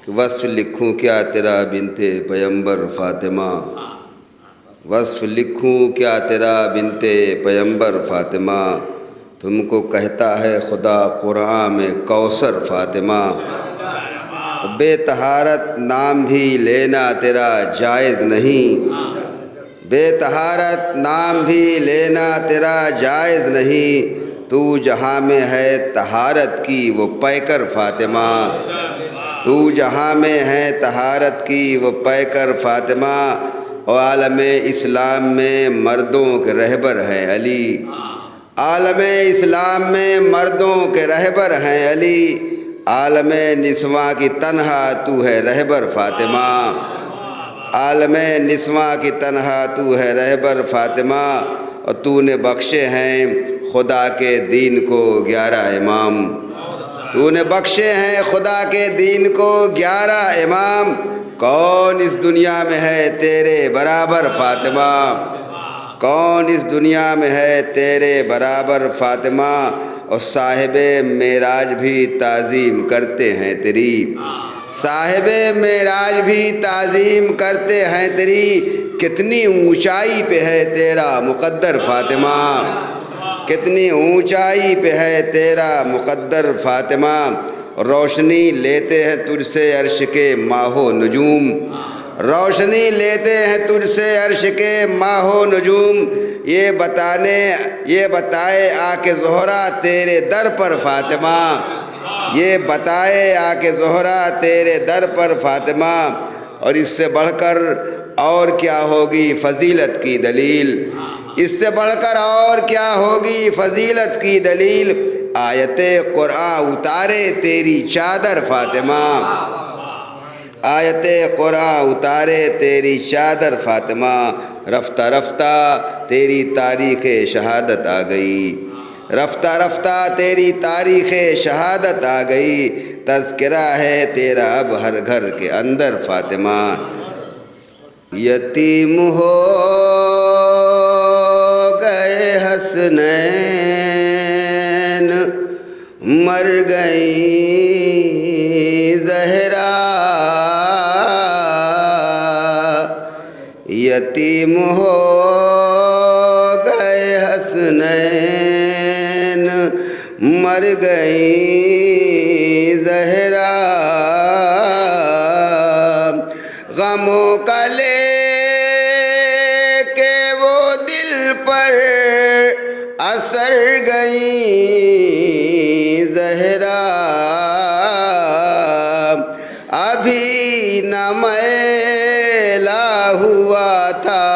کہ وصف لکھوں کیا تیرا بنت پیمبر فاطمہ، وصف لکھوں کیا تیرا بنت پیمبر فاطمہ، تم کو کہتا ہے خدا قرآن میں کوثر فاطمہ، بے طہارت نام بھی لینا تیرا جائز نہیں، بے طہارت نام بھی لینا تیرا جائز نہیں، تو جہاں میں ہے طہارت کی وہ پیکر فاطمہ، تو جہاں میں ہے طہارت کی وہ پیکر فاطمہ، اور عالم اسلام میں مردوں کے رہبر ہیں علی، عالم اسلام میں مردوں کے رہبر ہیں علی، عالم نسواں کی تنہا تو ہے رہبر فاطمہ، عالم نسواں کی تنہا تو ہے رہبر فاطمہ، اور تو نے بخشے ہیں خدا کے دین کو 11 امام، تو نے بخشے ہیں خدا کے دین کو 11 امام، کون اس دنیا میں ہے تیرے برابر فاطمہ، کون اس دنیا میں ہے تیرے برابر فاطمہ، اور صاحب معراج بھی تعظیم کرتے ہیں تیری، صاحب معراج بھی تعظیم کرتے ہیں تیری، کتنی اونچائی پہ ہے تیرا مقدر فاطمہ، کتنی اونچائی پہ ہے تیرا مقدر فاطمہ، روشنی لیتے ہیں تجھ سے عرش کے ماہ و نجوم، روشنی لیتے ہیں تجھ سے عرش کے ماہ و نجوم، یہ بتائے آ کے زہرا تیرے در پر فاطمہ، یہ بتائے آ کے زہرا تیرے در پر فاطمہ، اور اس سے بڑھ کر اور کیا ہوگی فضیلت کی دلیل، اس سے بڑھ کر اور کیا ہوگی فضیلت کی دلیل، آیت قرآن اتارے تیری چادر فاطمہ، آیت قرآن اتارے تیری چادر فاطمہ، رفتہ رفتہ تیری تاریخ شہادت آ گئی، رفتہ رفتہ تیری تاریخ شہادت آ گئی، تذکرہ ہے تیرا اب ہر گھر کے اندر فاطمہ، یتیم ہو گئے حسنین مر گئی زہرا، یتیم ہو گئے حسنین مر گئی زہرا، غموں کا لے کے وہ دل پر اثر گئی زہرا، ابھی نہ میلا ہوا تھا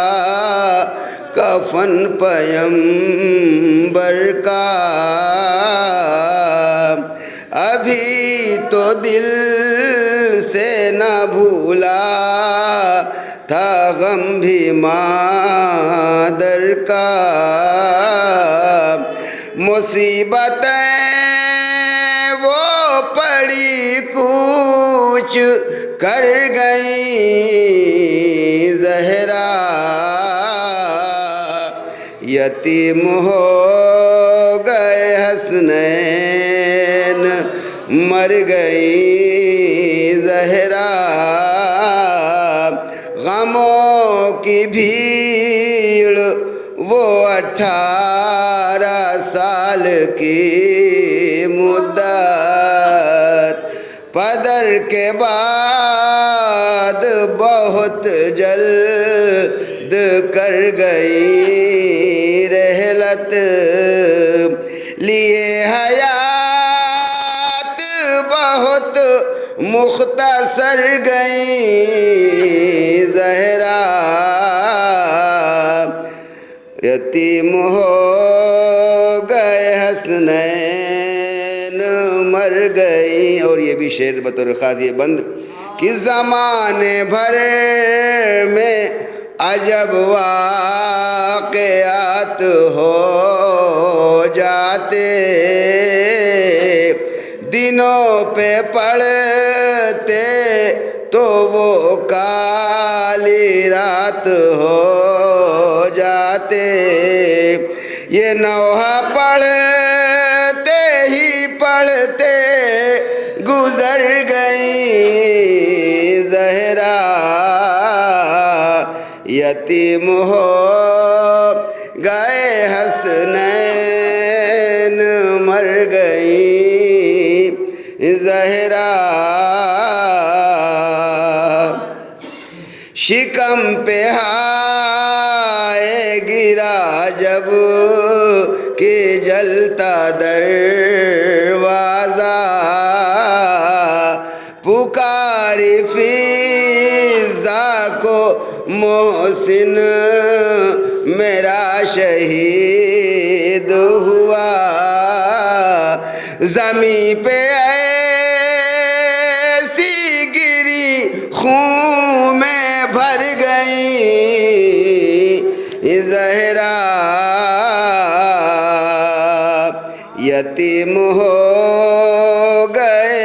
کفن پیمبر کا، ابھی تو دل سے نہ بھولا تھا غم بھی مادر کا، مصیبتیں وہ پڑی کوچ کر گئی زہرا، یتیم ہو گئے حسنین مر گئی زہرا، غموں کی بھیڑ وہ 18 سال کی مدت، پدر کے بعد بہت جلد کر گئی رحلت، لیے حیات بہت مختصر گئی زہرا، یتیم ہو گئے حسنین مر گئی، اور یہ بھی شعر بطور خاص یہ بند کہ زمانے بھر میں عجب واقعات ہو جاتے، دنوں پہ پڑھتے تو وہ کالی رات ہو جاتے، یہ نوحہ پڑھتے ہی پڑھتے گزر گئی یتیم ہو گئے حسنین مر گئی زہرا شکم پہ ہائے گرا جب کہ جلتا دروازہ پکاری فضا کو محسن میرا شہید ہوا زمین پہ ایسی گری خون میں بھر گئی زہرا یتیم ہو گئے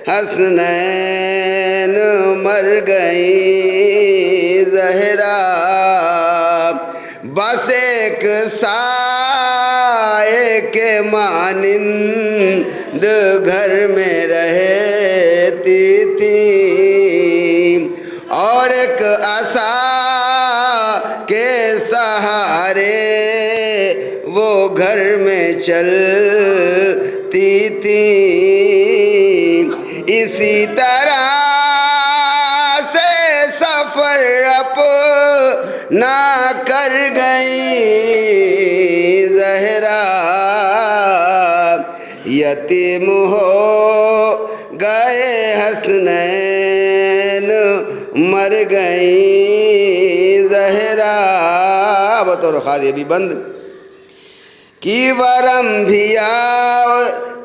حسنین مر گئی زہرا بس ایک سائے کے مانند گھر میں رہتی تھی اور ایک عصا کے سہارے وہ گھر میں چلتی تھی اسی طرح سے سفر اپنا کر گئی زہرا یتیم ہو گئے حسنین مر گئی زہرا بطور خاص یہ بھی بند کی ورم بھی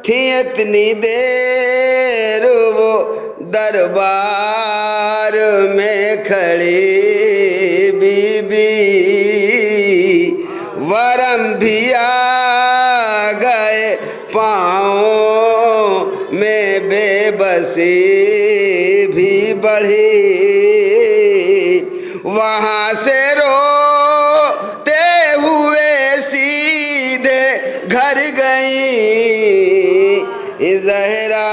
تھی اتنی دیر وہ دربار میں کھڑی بی بی ورم بھی آ گئے پاؤں میں بے بسی بھی بڑھی وہاں سے روتے ہوئے سیدھے گھر گئی زہرا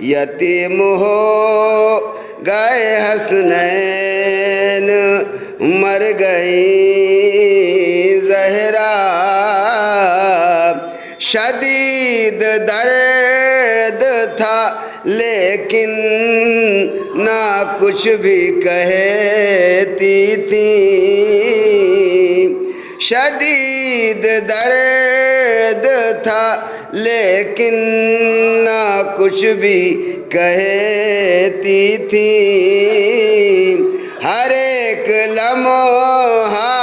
یتیم ہو گئے حسنین مر گئی زہرا شدید درد تھا لیکن نہ کچھ بھی کہتی تھی شدید درد تھا لیکن نہ کچھ بھی کہتی تھی ہر ایک لمحہ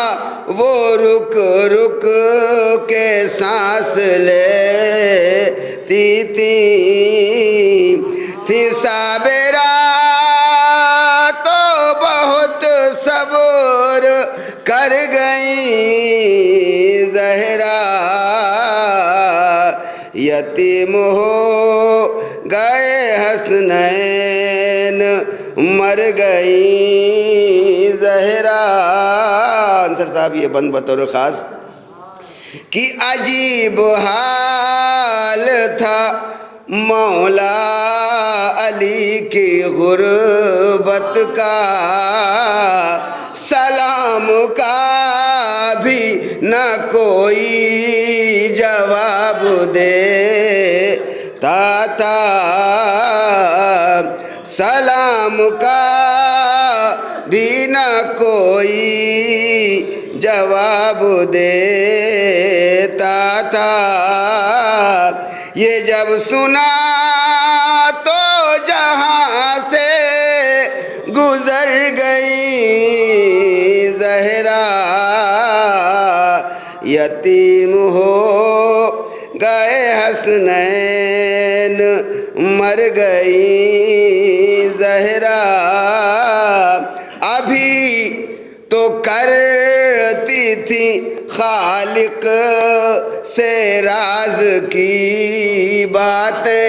وہ رک رک کے سانس لیتی تھی صابرہ تو بہت صبر کر گئی زہرا یتیم ہو گئے حسنین مر گئی زہرا انصر صاحب یہ بند بطور خاص کہ عجیب حال تھا مولا علی کی غربت کا سلام کا بھی نہ کوئی جواب دیتا تھا سلام کا بھی نہ کوئی جواب دیتا تھا یہ جب سنا تو جہاں سے گزر گئی زہرا یتیم ہو گئے حسنین مر گئی زہرا ابھی تو کرتی تھی خالق سے راز کی باتیں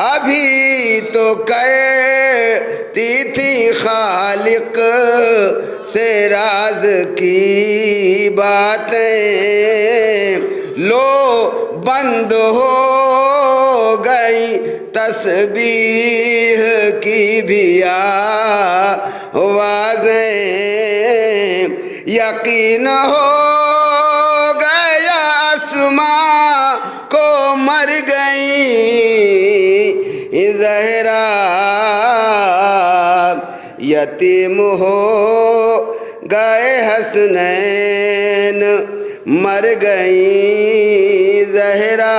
ابھی تو کرتی تھی خالق سے راز کی باتیں لو بند ہو گئی تسبیح کی بھی آوازیں یقین ہو گیا اسماء کو مر گئی زہرا یتیم ہو گئے حسنین مر گئی زہرا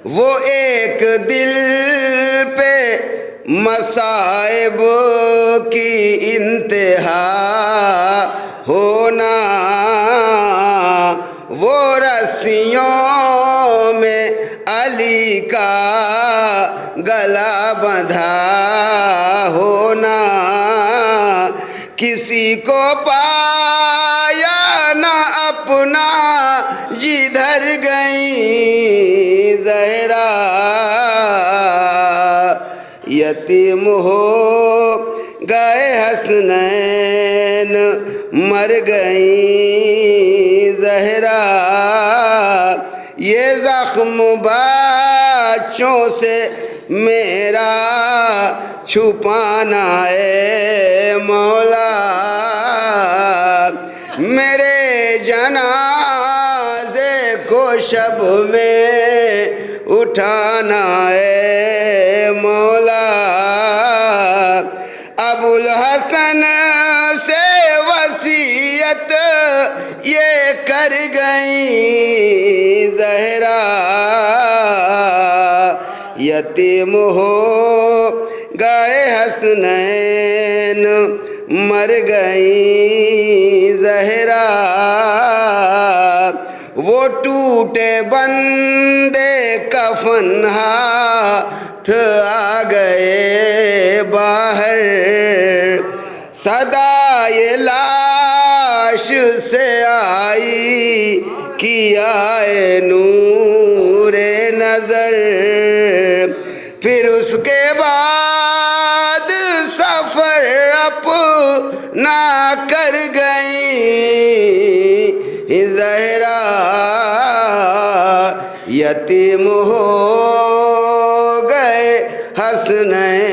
وہ ایک دل پہ مصائب کی انتہا ہونا وہ رسیوں میں علی کا گلا بندھا ہونا کسی کو پایا نہ اپنا جدھر گئی زہرا یتیم ہو گئے حسنین مر گئی زہرا یہ زخم بچوں سے میرا چھپانا اے مولا میرے جنازے کو شب میں اٹھانا اے مولا ابوالحسن سے وصیت یہ کر گئی زہرا یتیم ہو گئے حسنین مر گئی زہرا وہ ٹوٹے بندے کفن ہاتھ آ گئے باہر صدائے لاش سے آئی کیا اے نور نظر پھر اس کے بعد سفر اپنا کر گئی زہرا یتیم ہو گئے حسنین